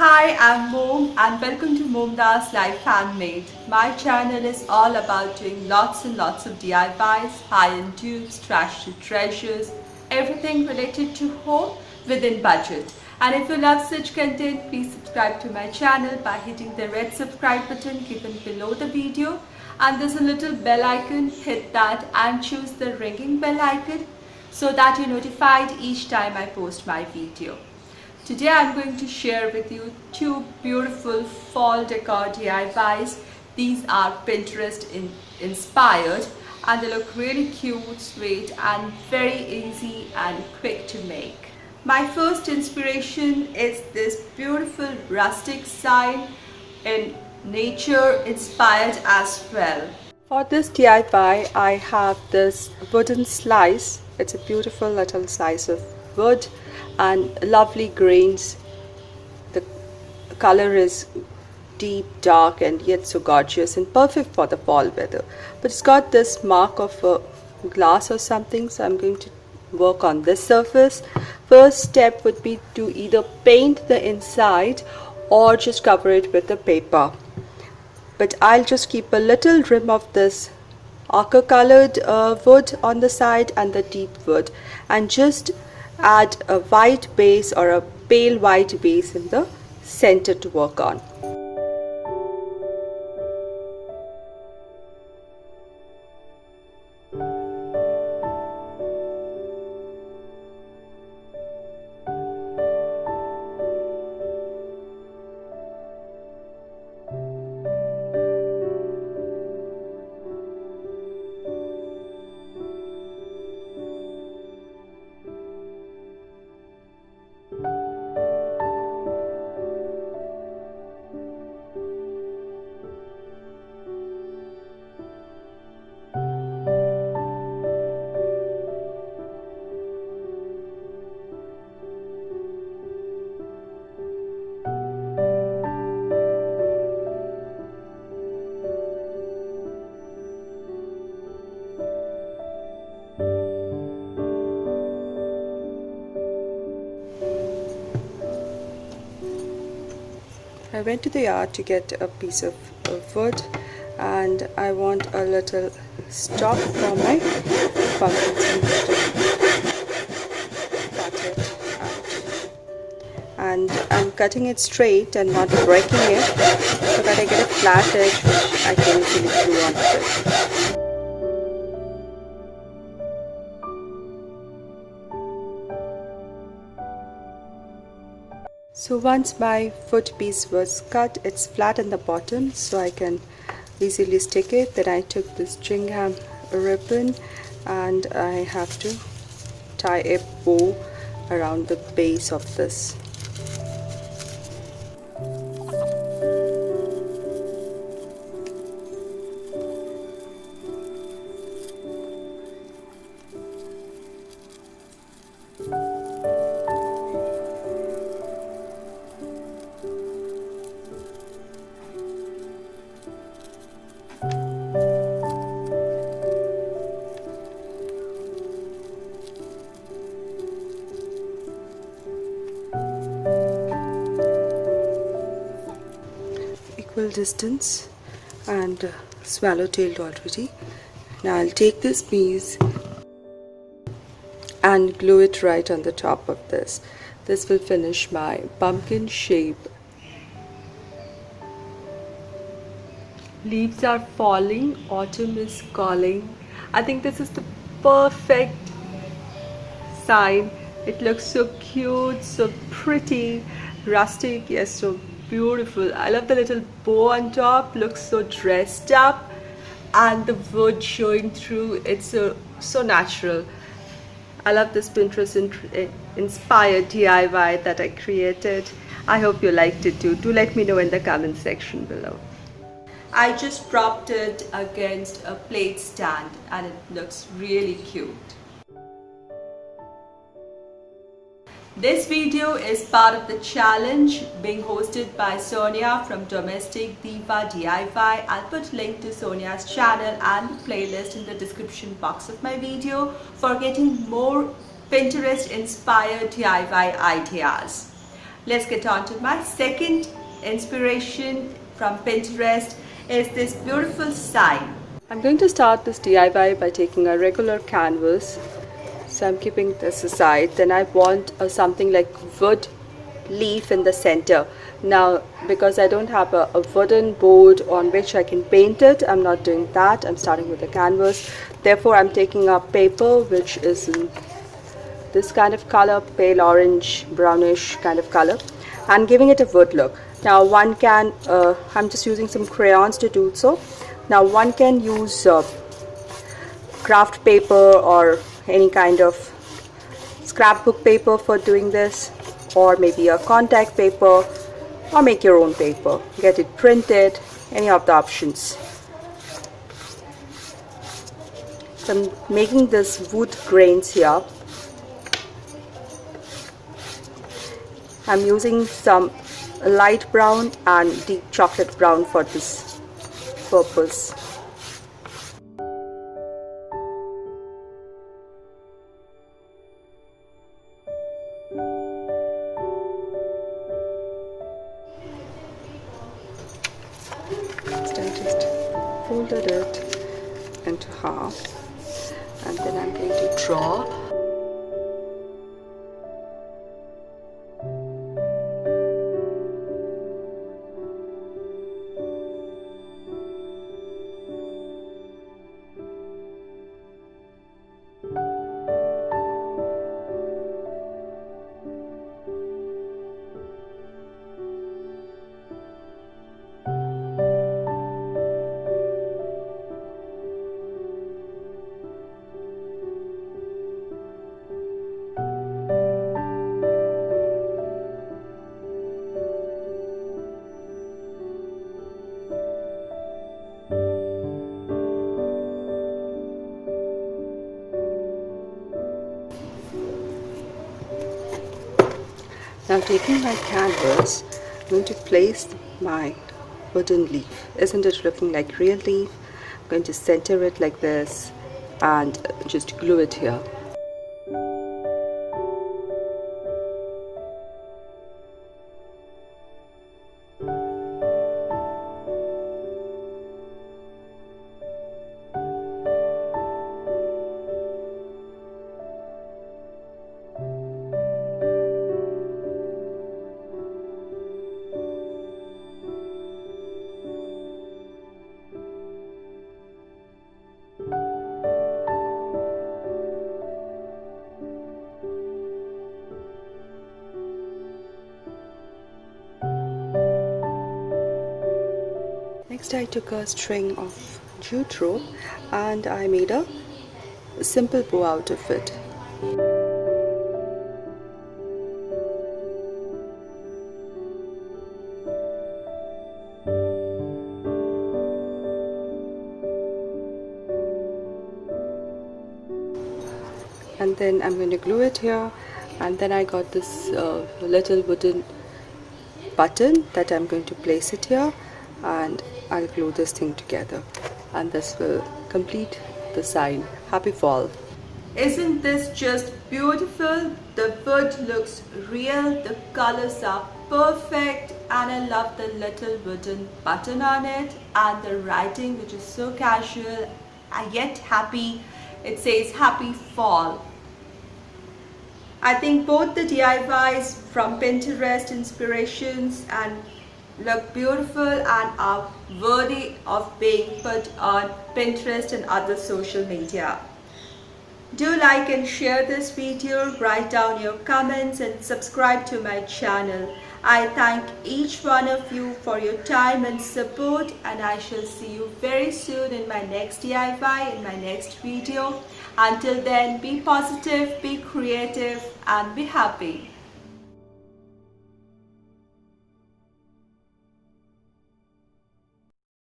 Hi, I'm Mom and welcome to MomDas Life Handmade. My channel is all about doing lots and lots of DIYs, high-end dupes, trash to treasures, everything related to home within budget. And if you love such content, please subscribe to my channel by hitting the red subscribe button given below the video. And there's a little bell icon, hit that and choose the ringing bell icon so that you're notified each time I post my video. Today I'm going to share with you two beautiful fall decor DIYs. These are Pinterest inspired and they look really cute, sweet and very easy and quick to make. My first inspiration is this beautiful rustic sign in nature inspired as well. For this DIY I have this wooden slice. It's a beautiful little slice of wood and lovely grains. The color is deep dark and yet so gorgeous and perfect for the fall weather, but it's got this mark of a glass or something, so I'm going to work on this surface. First step would be to either paint the inside or just cover it with the paper, but I'll just keep a little rim of this ochre colored wood on the side and the deep wood, and just add a white base or a pale white base in the center to work on. I went to the yard to get a piece of wood and I want a little stop for my pumpkins and cut it out. And I'm cutting it straight and not breaking it so that I get a flat edge which I can easily glue onto it. So once my wood piece was cut, it's flat in the bottom so I can easily stick it. Then I took this gingham ribbon and I have to tie a bow around the base of this. Equal distance and swallow-tailed already. Now I'll take this piece and glue it right on the top of this. This will finish my pumpkin shape. Leaves are falling, autumn is calling. I think this is the perfect sign. It looks so cute, so pretty, rustic, yes, so beautiful. I love the little bow on top, looks so dressed up, and the wood showing through. It's so natural. I love this Pinterest inspired DIY that I created. I hope you liked it too. Do let me know in the comment section below. I just propped it against a plate stand and it looks really cute. This video is part of the challenge being hosted by Sonia from Domestic Diva DIY. I'll put link to Sonia's channel and the playlist in the description box of my video for getting more Pinterest inspired DIY ideas. Let's get on to my second inspiration from Pinterest is this beautiful sign. I'm going to start this DIY by taking a regular canvas. So I'm keeping this aside. Then I want something like wood leaf in the center. Now because I don't have a wooden board on which I can paint it, I'm not doing that. I'm starting with a canvas. Therefore I'm taking up paper which is in this kind of color, pale orange, brownish kind of color, and giving it a wood look. Now one can, I'm just using some crayons to do so. Now one can use craft paper or any kind of scrapbook paper for doing this, or maybe a contact paper, or make your own paper, get it printed, any of the options. So I'm making this wood grains here. I'm using some light brown and deep chocolate brown for this purpose. I just folded it into half, and then I'm going to draw. Now taking my canvas, I'm going to place my wooden leaf. Isn't it looking like real leaf? I'm going to center it like this and just glue it here. Next I took a string of jute rope and I made a simple bow out of it. And then I'm going to glue it here, and then I got this little wooden button that I'm going to place it here, and I'll glue this thing together, and this will complete the sign. Happy fall. Isn't this just beautiful? The wood looks real, the colors are perfect, and I love the little wooden button on it and the writing which is so casual yet happy. It says happy fall. I think both the DIYs from Pinterest inspirations and look beautiful and are worthy of being put on Pinterest and other social media. Do like and share this video, write down your comments and subscribe to my channel. I thank each one of you for your time and support, and I shall see you very soon in my next DIY, in my next video. Until then, be positive, be creative and be happy.